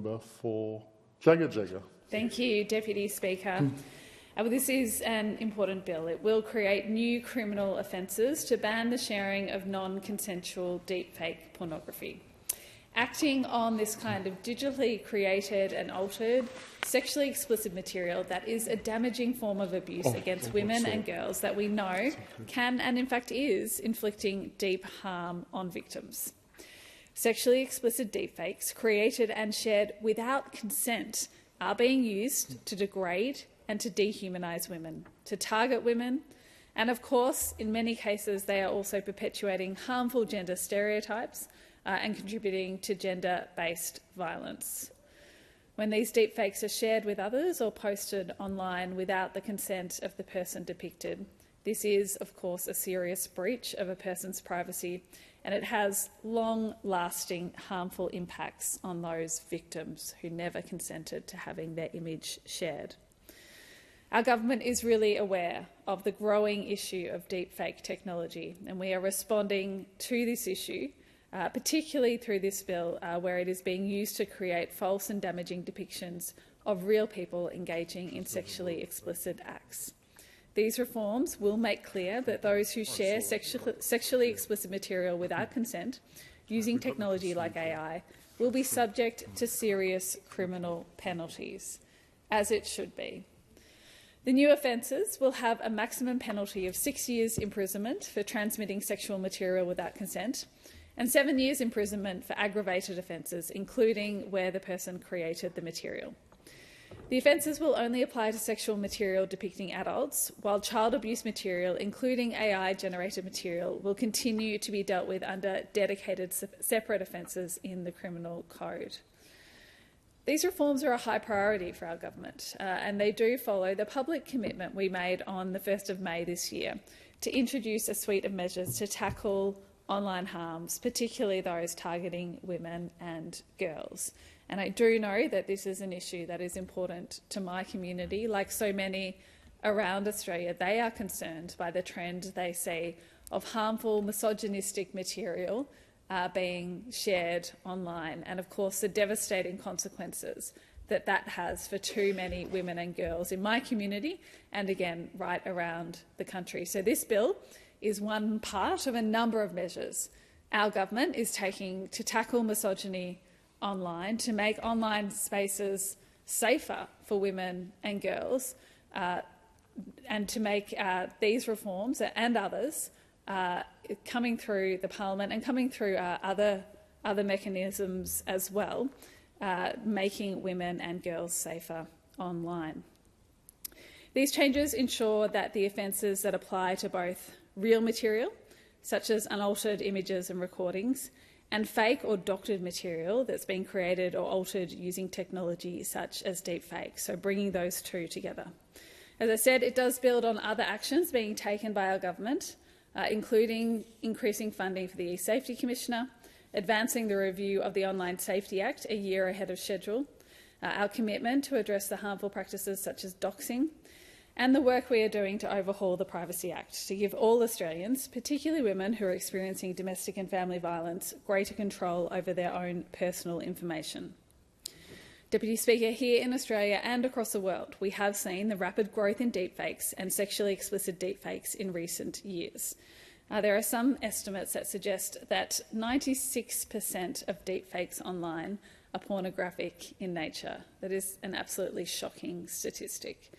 member for Jagga Jagga. Thank you, Deputy Speaker. Well, this is an important bill. It will create new criminal offences to ban the sharing of non-consensual deepfake pornography. Acting on this kind of digitally created and altered, sexually explicit material that is a damaging form of abuse against women and girls that we know can and in fact is inflicting deep harm on victims. Sexually explicit deepfakes created and shared without consent are being used to degrade and to dehumanise women, to target women, and of course, in many cases, they are also perpetuating harmful gender stereotypes and contributing to gender-based violence. When these deepfakes are shared with others or posted online without the consent of the person depicted, this is, of course, a serious breach of a person's privacy, and it has long-lasting harmful impacts on those victims who never consented to having their image shared. Our government is really aware of the growing issue of deepfake technology, and we are responding to this issue, particularly through this bill, where it is being used to create false and damaging depictions of real people engaging in sexually explicit acts. These reforms will make clear that those who share sexually explicit material without consent, using technology like AI, will be subject to serious criminal penalties, as it should be. The new offences will have a maximum penalty of 6 years imprisonment for transmitting sexual material without consent and 7 years imprisonment for aggravated offences, including where the person created the material. The offences will only apply to sexual material depicting adults, while child abuse material, including AI-generated material, will continue to be dealt with under dedicated separate offences in the criminal code. These reforms are a high priority for our government, and they do follow the public commitment we made on the 1st of May this year to introduce a suite of measures to tackle online harms, particularly those targeting women and girls. And I do know that this is an issue that is important to my community. Like so many around Australia, they are concerned by the trend they see of harmful misogynistic material being shared online, and of course the devastating consequences that that has for too many women and girls in my community and again right around the country. So this bill is one part of a number of measures our government is taking to tackle misogyny online, to make online spaces safer for women and girls, and to make these reforms and others coming through the parliament and coming through other mechanisms as well, making women and girls safer online. These changes ensure that the offences that apply to both real material, such as unaltered images and recordings, and fake or doctored material that's been created or altered using technology such as deepfake, so bringing those two together. As I said, it does build on other actions being taken by our government, including increasing funding for the E-Safety Commissioner, advancing the review of the Online Safety Act a year ahead of schedule, our commitment to address the harmful practices such as doxing, and the work we are doing to overhaul the Privacy Act to give all Australians, particularly women who are experiencing domestic and family violence, greater control over their own personal information. Deputy Speaker, here in Australia and across the world, we have seen the rapid growth in deepfakes and sexually explicit deepfakes in recent years. There are some estimates that suggest that 96% of deepfakes online are pornographic in nature. That is an absolutely shocking statistic.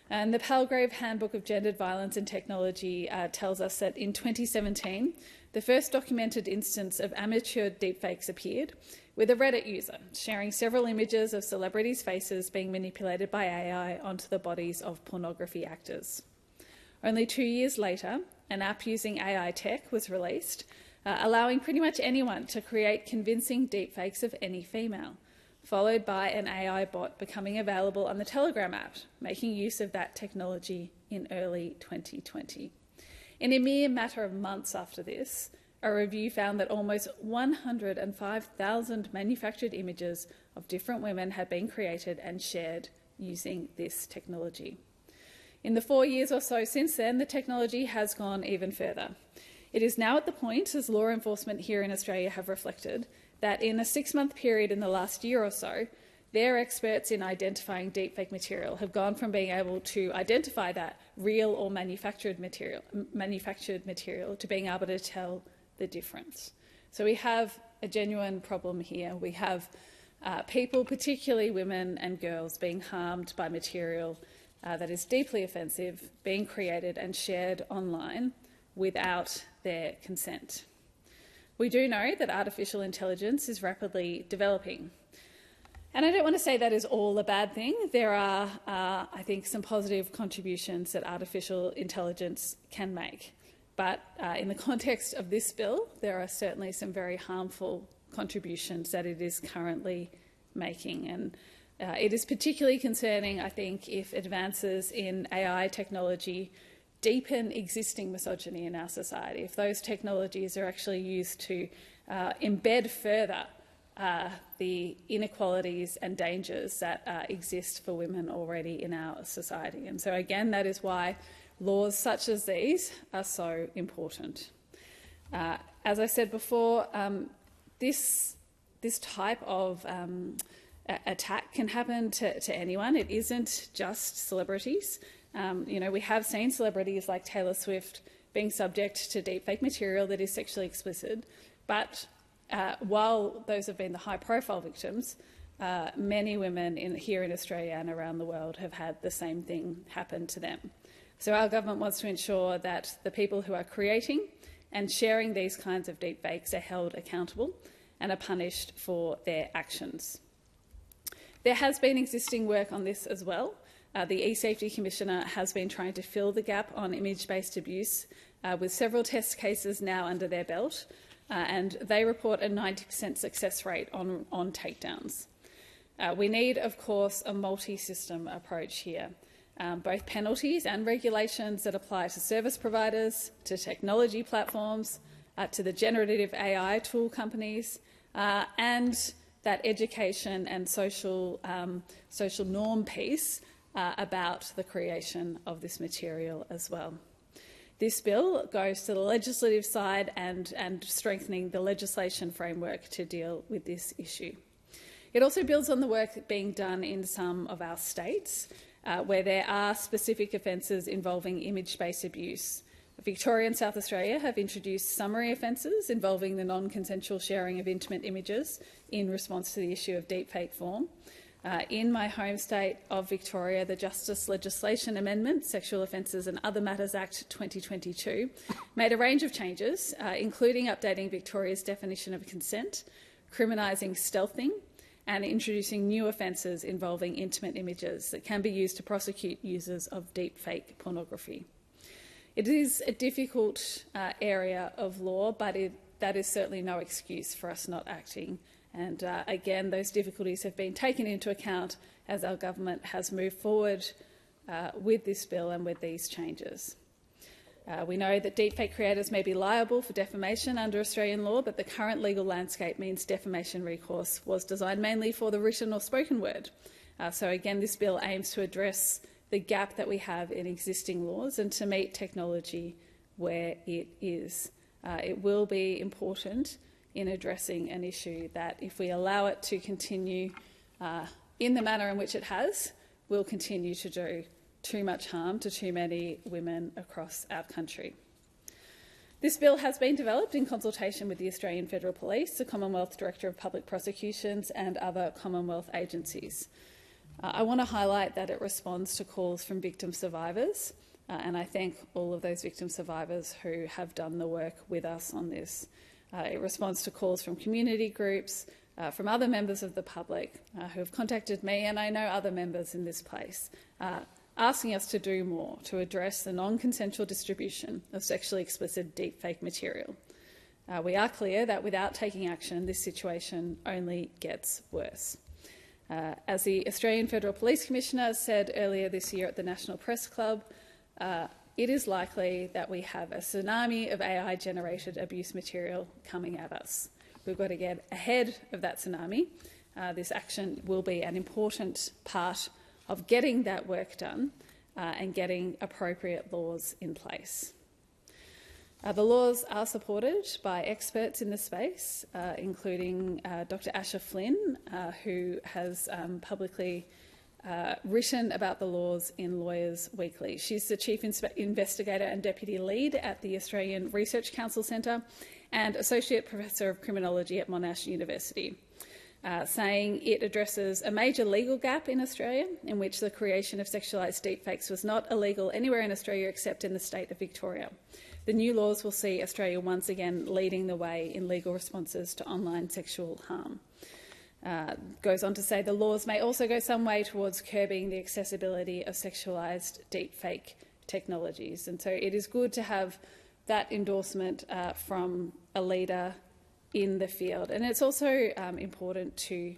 And the Palgrave Handbook of Gendered Violence and Technology tells us that in 2017, the first documented instance of amateur deepfakes appeared, with a Reddit user sharing several images of celebrities' faces being manipulated by AI onto the bodies of pornography actors. Only 2 years later, an app using AI tech was released, allowing pretty much anyone to create convincing deepfakes of any female, followed by an AI bot becoming available on the Telegram app, making use of that technology in early 2020. In a mere matter of months after this, a review found that almost 105,000 manufactured images of different women had been created and shared using this technology. In the 4 years or so since then, the technology has gone even further. It is now at the point, as law enforcement here in Australia have reflected, that in a 6-month period in the last year or so, their experts in identifying deepfake material have gone from being able to identify that real or manufactured material to being able to tell the difference. So we have a genuine problem here. We have people, particularly women and girls, being harmed by material that is deeply offensive, being created and shared online without their consent. We do know that artificial intelligence is rapidly developing. And I don't want to say that is all a bad thing. There are, I think, some positive contributions that artificial intelligence can make. But in the context of this bill, there are certainly some very harmful contributions that it is currently making. And it is particularly concerning, I think, if advances in AI technology deepen existing misogyny in our society, if those technologies are actually used to embed further the inequalities and dangers that exist for women already in our society. And so, again, that is why laws such as these are so important. As I said before, this type of attack can happen to anyone. It isn't just celebrities. We have seen celebrities like Taylor Swift being subject to deepfake material that is sexually explicit, but while those have been the high-profile victims, many women here in Australia and around the world have had the same thing happen to them. So our government wants to ensure that the people who are creating and sharing these kinds of deepfakes are held accountable and are punished for their actions. There has been existing work on this as well. The eSafety Commissioner has been trying to fill the gap on image-based abuse with several test cases now under their belt, and they report a 90% success rate on takedowns. We need, of course, a multi-system approach here, both penalties and regulations that apply to service providers, to technology platforms, to the generative AI tool companies, and that education and social norm piece about the creation of this material as well. This bill goes to the legislative side and strengthening the legislation framework to deal with this issue. It also builds on the work being done in some of our states where there are specific offences involving image-based abuse. Victoria and South Australia have introduced summary offences involving the non-consensual sharing of intimate images in response to the issue of deepfake form. In my home state of Victoria, the Justice Legislation Amendment, Sexual Offences and Other Matters Act 2022, made a range of changes, including updating Victoria's definition of consent, criminising stealthing, and introducing new offences involving intimate images that can be used to prosecute users of deepfake pornography. It is a difficult area of law, but that is certainly no excuse for us not acting. And again, those difficulties have been taken into account as our government has moved forward with this bill and with these changes. We know that deepfake creators may be liable for defamation under Australian law, but the current legal landscape means defamation recourse was designed mainly for the written or spoken word. So again, this bill aims to address the gap that we have in existing laws and to meet technology where it is. It will be important in addressing an issue that, if we allow it to continue in the manner in which it has, will continue to do too much harm to too many women across our country. This bill has been developed in consultation with the Australian Federal Police, the Commonwealth Director of Public Prosecutions and other Commonwealth agencies. I want to highlight that it responds to calls from victim survivors, and I thank all of those victim survivors who have done the work with us on this. It responds to calls from community groups, from other members of the public who have contacted me, and I know other members in this place, asking us to do more to address the non-consensual distribution of sexually explicit deepfake material. We are clear that without taking action, this situation only gets worse. As the Australian Federal Police Commissioner said earlier this year at the National Press Club, it is likely that we have a tsunami of AI-generated abuse material coming at us. We've got to get ahead of that tsunami. This action will be an important part of getting that work done and getting appropriate laws in place. The laws are supported by experts in the space, including Dr. Asher Flynn, who has publicly written about the laws in Lawyers Weekly. She's the Chief Investigator and Deputy Lead at the Australian Research Council Centre and Associate Professor of Criminology at Monash University, saying it addresses a major legal gap in Australia in which the creation of sexualised deepfakes was not illegal anywhere in Australia except in the state of Victoria. The new laws will see Australia once again leading the way in legal responses to online sexual harm. Goes on to say the laws may also go some way towards curbing the accessibility of sexualised deepfake technologies. And so it is good to have that endorsement from a leader in the field. And it's also important to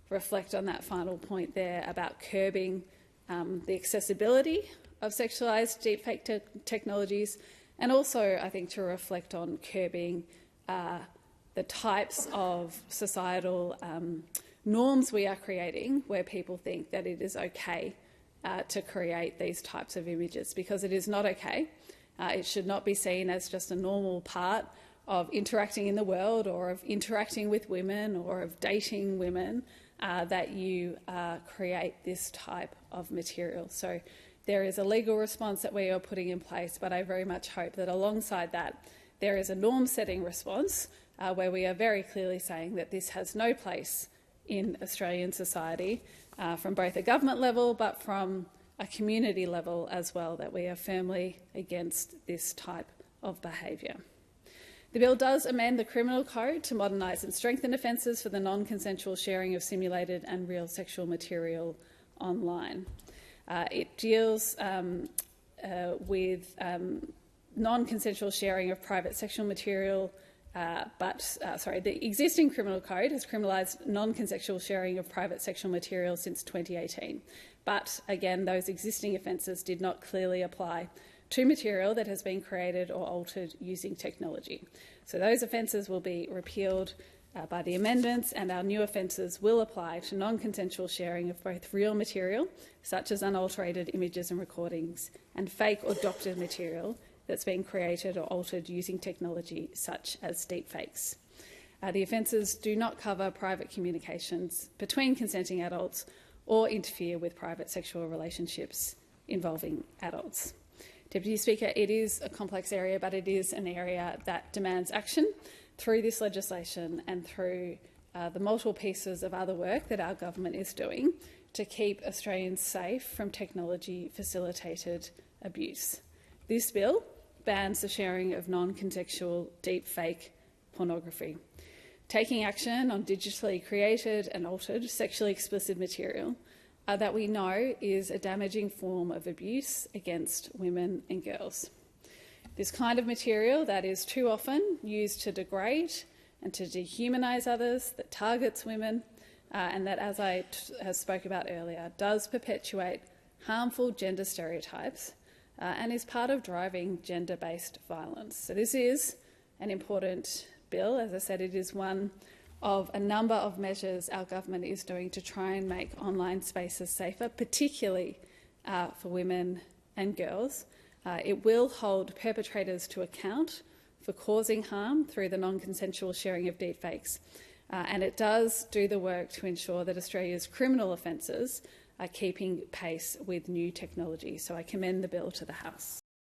reflect on that final point there about curbing the accessibility of sexualised deepfake technologies, and also, I think, to reflect on curbing the types of societal norms we are creating where people think that it is okay to create these types of images, because it is not okay. It should not be seen as just a normal part of interacting in the world, or of interacting with women, or of dating women, that you create this type of material. So there is a legal response that we are putting in place, but I very much hope that alongside that there is a norm-setting response where we are very clearly saying that this has no place in Australian society, from both a government level but from a community level as well, that we are firmly against this type of behaviour. The bill does amend the criminal code to modernise and strengthen offences for the non-consensual sharing of simulated and real sexual material online. It deals with non-consensual sharing of private sexual material, the existing criminal code has criminalised non-consensual sharing of private sexual material since 2018. But again, those existing offences did not clearly apply to material that has been created or altered using technology. So those offences will be repealed by the amendments, and our new offences will apply to non-consensual sharing of both real material, such as unaltered images and recordings, and fake or doctored material that's been created or altered using technology such as deepfakes. The offences do not cover private communications between consenting adults or interfere with private sexual relationships involving adults. Deputy Speaker, it is a complex area, but it is an area that demands action through this legislation and through the multiple pieces of other work that our government is doing to keep Australians safe from technology-facilitated abuse. This bill bans the sharing of non-consensual deepfake pornography. Taking action on digitally created and altered sexually explicit material that we know is a damaging form of abuse against women and girls. This kind of material that is too often used to degrade and to dehumanise others, that targets women, and that, as I spoke about earlier, does perpetuate harmful gender stereotypes and is part of driving gender-based violence. So this is an important bill. As I said, it is one of a number of measures our government is doing to try and make online spaces safer, particularly for women and girls. It will hold perpetrators to account for causing harm through the non-consensual sharing of deepfakes, and it does do the work to ensure that Australia's criminal offences are keeping pace with new technology. So I commend the bill to the House.